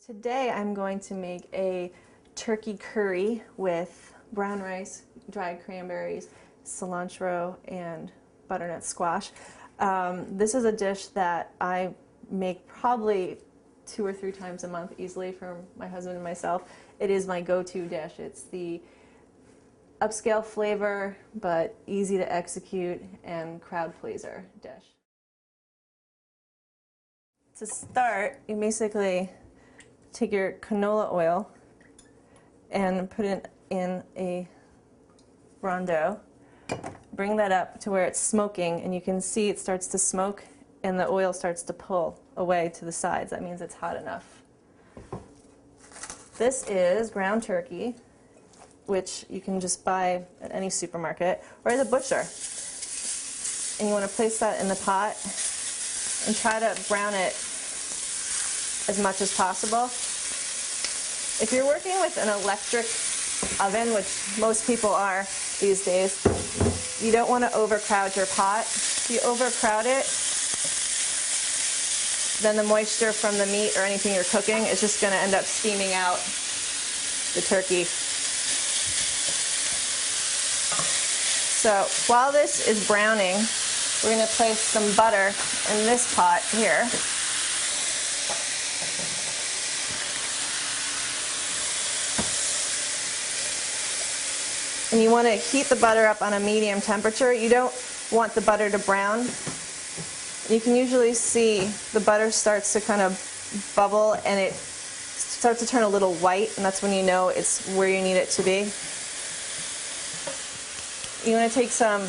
Today I'm going to make a turkey curry with brown rice, dried cranberries, cilantro, and butternut squash. This is a dish that I make probably 2 or 3 times a month easily for my husband and myself. It is my go-to dish. It's the upscale flavor, but easy to execute and crowd pleaser dish. To start, you basically take your canola oil and put it in a rondo. Bring that up to where it's smoking, and you can see it starts to smoke and the oil starts to pull away to the sides. That means it's hot enough. This is ground turkey, which you can just buy at any supermarket or at the butcher. And you want to place that in the pot and try to brown it as much as possible. If you're working with an electric oven, which most people are these days, you don't want to overcrowd your pot. If you overcrowd it, then the moisture from the meat or anything you're cooking is just going to end up steaming out the turkey. So while this is browning, we're going to place some butter in this pot here. And you want to heat the butter up on a medium temperature. You don't want the butter to brown. You can usually see the butter starts to kind of bubble and it starts to turn a little white, and that's when you know it's where you need it to be. You want to take some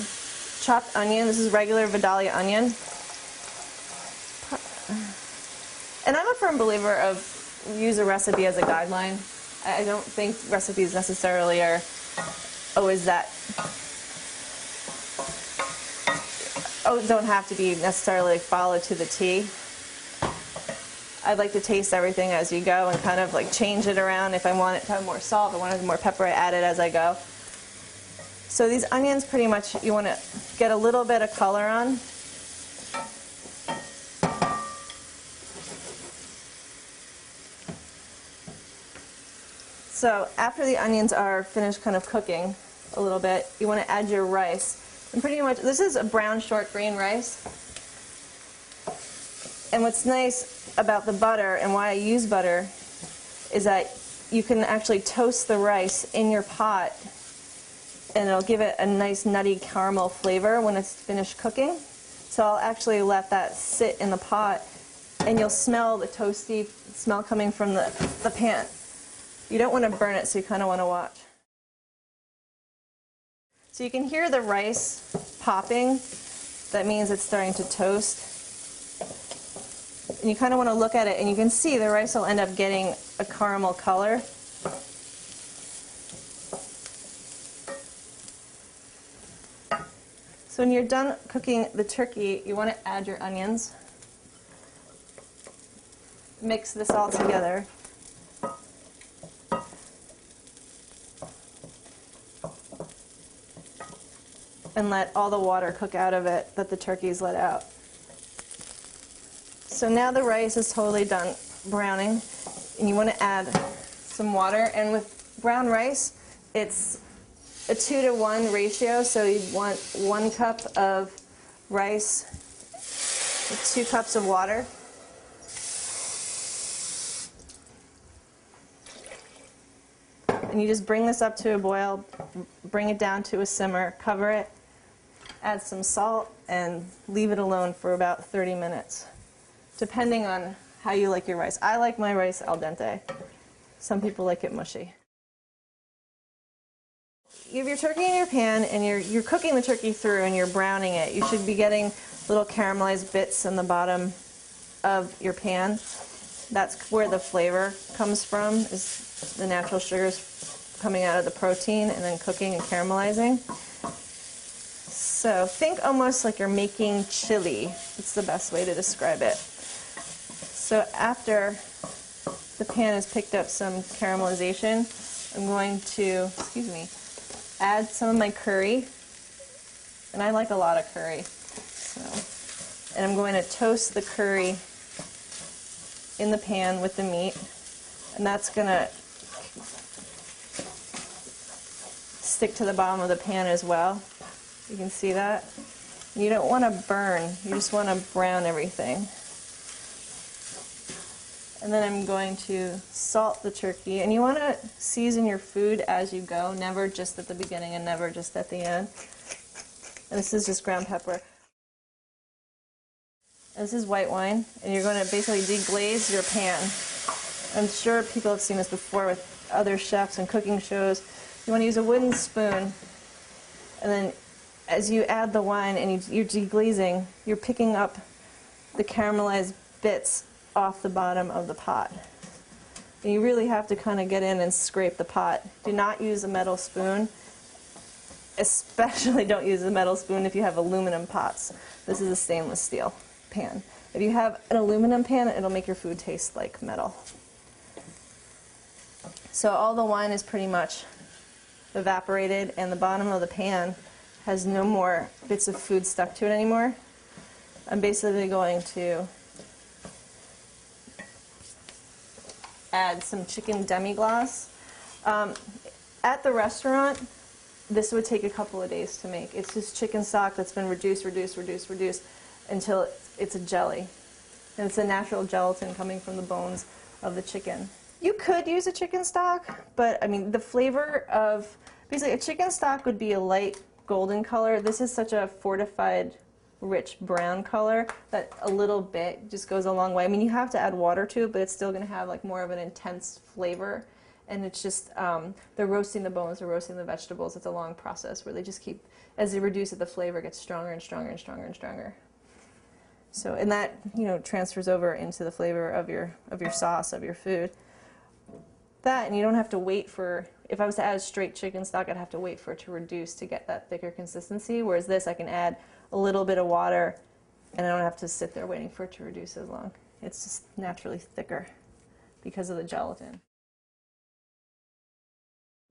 chopped onion. This is regular Vidalia onion. And I'm a firm believer of use a recipe as a guideline. I don't think recipes necessarily are always don't have to be necessarily followed to the T. I'd like to taste everything as you go and kind of like change it around. If I want it to have more salt, if I want it to have more pepper, I add it as I go. So these onions, pretty much, you want to get a little bit of color on. So after the onions are finished kind of cooking a little bit, you want to add your rice. And pretty much, this is a brown short grain rice. And what's nice about the butter and why I use butter is that you can actually toast the rice in your pot, and it'll give it a nice nutty caramel flavor when it's finished cooking. So I'll actually let that sit in the pot, and you'll smell the toasty smell coming from the pan. You don't want to burn it, so you kind of want to watch. So you can hear the rice popping. That means it's starting to toast. And you kind of want to look at it, and you can see the rice will end up getting a caramel color. So when you're done cooking the turkey, you want to add your onions. Mix this all together. And let all the water cook out of it that the turkey's let out. So now the rice is totally done browning, and you want to add some water. And with brown rice, it's a 2-to-1 ratio, so you want 1 cup of rice with 2 cups of water. And you just bring this up to a boil, bring it down to a simmer, cover it, add some salt, and leave it alone for about 30 minutes, depending on how you like your rice. I like my rice al dente. Some people like it mushy. You have your turkey in your pan, and you're cooking the turkey through, and you're browning it. You should be getting little caramelized bits in the bottom of your pan. That's where the flavor comes from, is the natural sugars coming out of the protein and then cooking and caramelizing. So think almost like you're making chili. It's the best way to describe it. So after the pan has picked up some caramelization, I'm going to, add some of my curry. And I like a lot of curry. And I'm going to toast the curry in the pan with the meat. And that's going to stick to the bottom of the pan as well. You can see that. You don't want to burn, you just want to brown everything. And then I'm going to salt the turkey. And you want to season your food as you go, never just at the beginning and never just at the end. And this is just ground pepper. And this is white wine, and you're going to basically deglaze your pan. I'm sure people have seen this before with other chefs and cooking shows. You want to use a wooden spoon, and then as you add the wine and you're deglazing, you're picking up the caramelized bits off the bottom of the pot. And you really have to kind of get in and scrape the pot. Do not use a metal spoon. Especially don't use a metal spoon if you have aluminum pots. This is a stainless steel pan. If you have an aluminum pan, it'll make your food taste like metal. So all the wine is pretty much evaporated, and the bottom of the pan has no more bits of food stuck to it anymore. I'm basically going to add some chicken demi-glace. At the restaurant, this would take a couple of days to make. It's just chicken stock that's been reduced until it's a jelly. And it's a natural gelatin coming from the bones of the chicken. You could use a chicken stock, but I mean, the flavor of, basically a chicken stock would be a light golden color. This is such a fortified, rich brown color that a little bit just goes a long way. I mean, you have to add water to it, but it's still going to have like more of an intense flavor. And it's just, they're roasting the bones, they're roasting the vegetables. It's a long process where they just keep, as they reduce it, the flavor gets stronger and stronger and stronger and stronger. So, and that, you know, transfers over into the flavor of your sauce, of your food. That, and you don't have to wait for, if I was to add a straight chicken stock, I'd have to wait for it to reduce to get that thicker consistency, whereas this, I can add a little bit of water, and I don't have to sit there waiting for it to reduce as long. It's just naturally thicker because of the gelatin.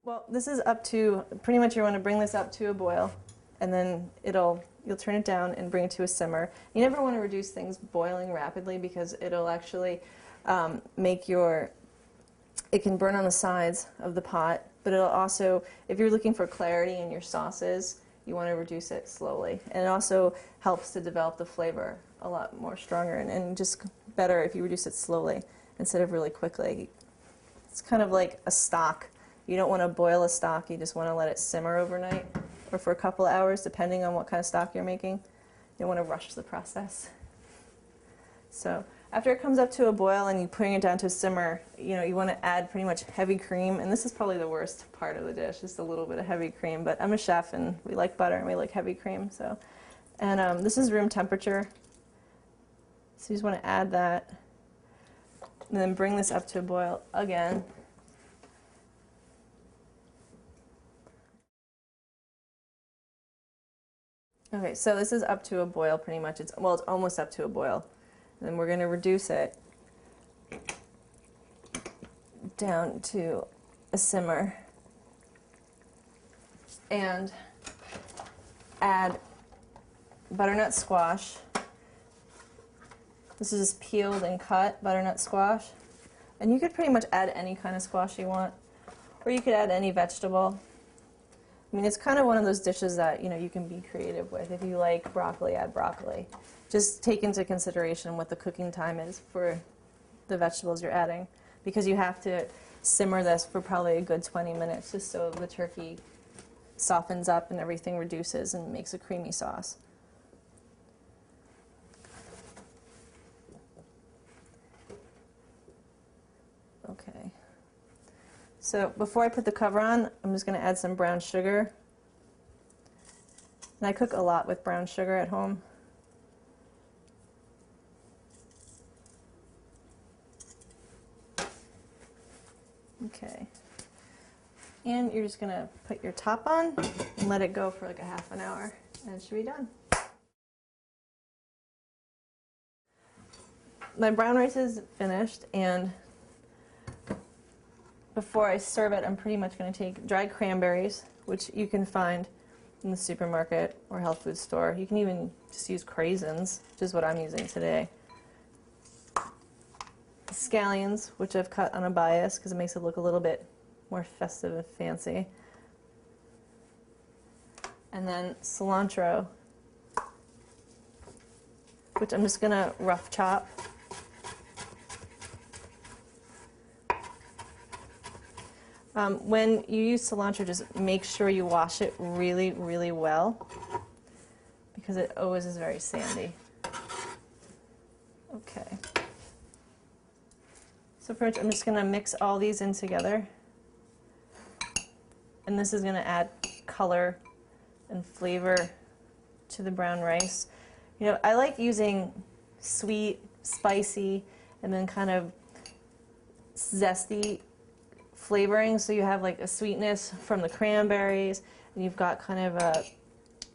Well, this is up to, pretty much you want to bring this up to a boil, and then you'll turn it down and bring it to a simmer. You never want to reduce things boiling rapidly because it'll actually make it can burn on the sides of the pot, but it'll also, if you're looking for clarity in your sauces, you want to reduce it slowly. And it also helps to develop the flavor a lot more stronger and just better if you reduce it slowly instead of really quickly. It's kind of like a stock. You don't want to boil a stock, you just want to let it simmer overnight or for a couple of hours, depending on what kind of stock you're making. You don't want to rush the process. So after it comes up to a boil and you putting it down to a simmer, you know, you want to add pretty much heavy cream, and this is probably the worst part of the dish, just a little bit of heavy cream, but I'm a chef and we like butter and we like heavy cream, so. And this is room temperature, so you just want to add that, and then bring this up to a boil again. Okay, so this is up to a boil pretty much. It's almost up to a boil. And then we're going to reduce it down to a simmer and add butternut squash. This is peeled and cut butternut squash. And you could pretty much add any kind of squash you want, or you could add any vegetable. I mean, it's kind of one of those dishes that, you know, you can be creative with. If you like broccoli, add broccoli. Just take into consideration what the cooking time is for the vegetables you're adding, because you have to simmer this for probably a good 20 minutes just so the turkey softens up and everything reduces and makes a creamy sauce. Okay. So before I put the cover on, I'm just going to add some brown sugar. And I cook a lot with brown sugar at home. Okay. And you're just going to put your top on and let it go for like a half an hour, and it should be done. My brown rice is finished, and before I serve it, I'm pretty much going to take dried cranberries, which you can find in the supermarket or health food store. You can even just use craisins, which is what I'm using today. scallions, which I've cut on a bias because it makes it look a little bit more festive and fancy. And then cilantro, which I'm just gonna rough chop. When you use cilantro, just make sure you wash it really, really well because it always is very sandy. Okay. So pretty much I'm just gonna mix all these in together. And this is gonna add color and flavor to the brown rice. You know, I like using sweet, spicy, and then kind of zesty flavoring. So you have like a sweetness from the cranberries, and you've got kind of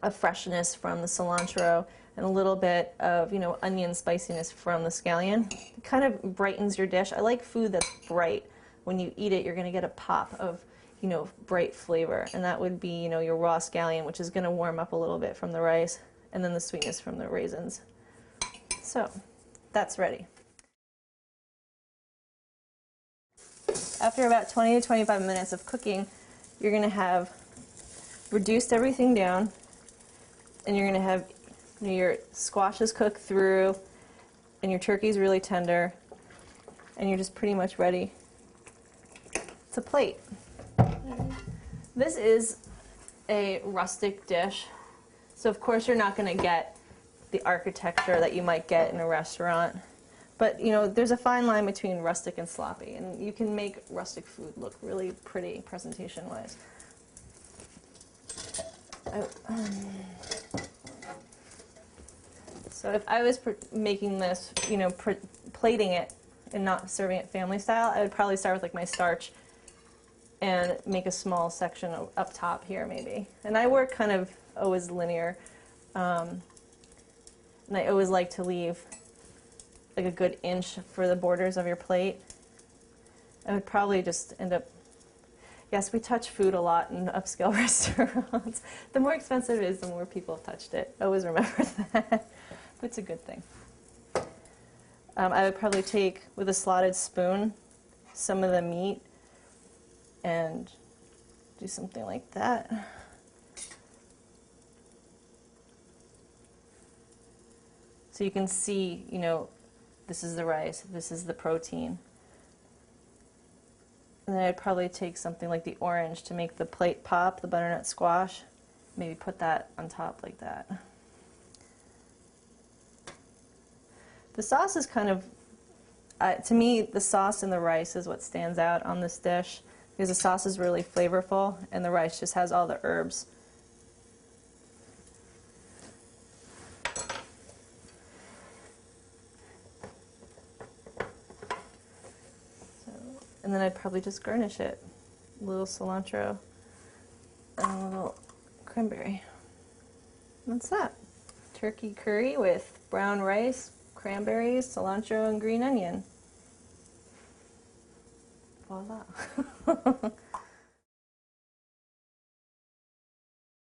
a freshness from the cilantro, and a little bit of, you know, onion spiciness from the scallion. It kind of brightens your dish. I like food that's bright. When you eat it, you're gonna get a pop of, you know, bright flavor, and that would be, you know, your raw scallion, which is going to warm up a little bit from the rice, and then the sweetness from the raisins. So that's ready. After about 20 to 25 minutes of cooking, you're going to have reduced everything down, and you're going to have, you know, your squashes cooked through, and your turkey's really tender, and you're just pretty much ready to plate. This is a rustic dish, so of course you're not going to get the architecture that you might get in a restaurant, but you know, there's a fine line between rustic and sloppy, and you can make rustic food look really pretty presentation wise. So if I was making this, you know, plating it and not serving it family style, I would probably start with like my starch and make a small section up top here maybe. And I work kind of always linear, and I always like to leave like a good inch for the borders of your plate. I would probably just end up, yes, we touch food a lot in upscale restaurants. The more expensive it is, the more people have touched it. Always remember that. It's a good thing. I would probably take, with a slotted spoon, some of the meat and do something like that. So you can see, you know, this is the rice, this is the protein. And then I'd probably take something like the orange to make the plate pop, the butternut squash. Maybe put that on top like that. The sauce is kind of, to me, the sauce and the rice is what stands out on this dish, because the sauce is really flavorful and the rice just has all the herbs. So, and then I'd probably just garnish it. A little cilantro and a little cranberry. And that's that. Turkey curry with brown rice, cranberries, cilantro, and green onion. Voila.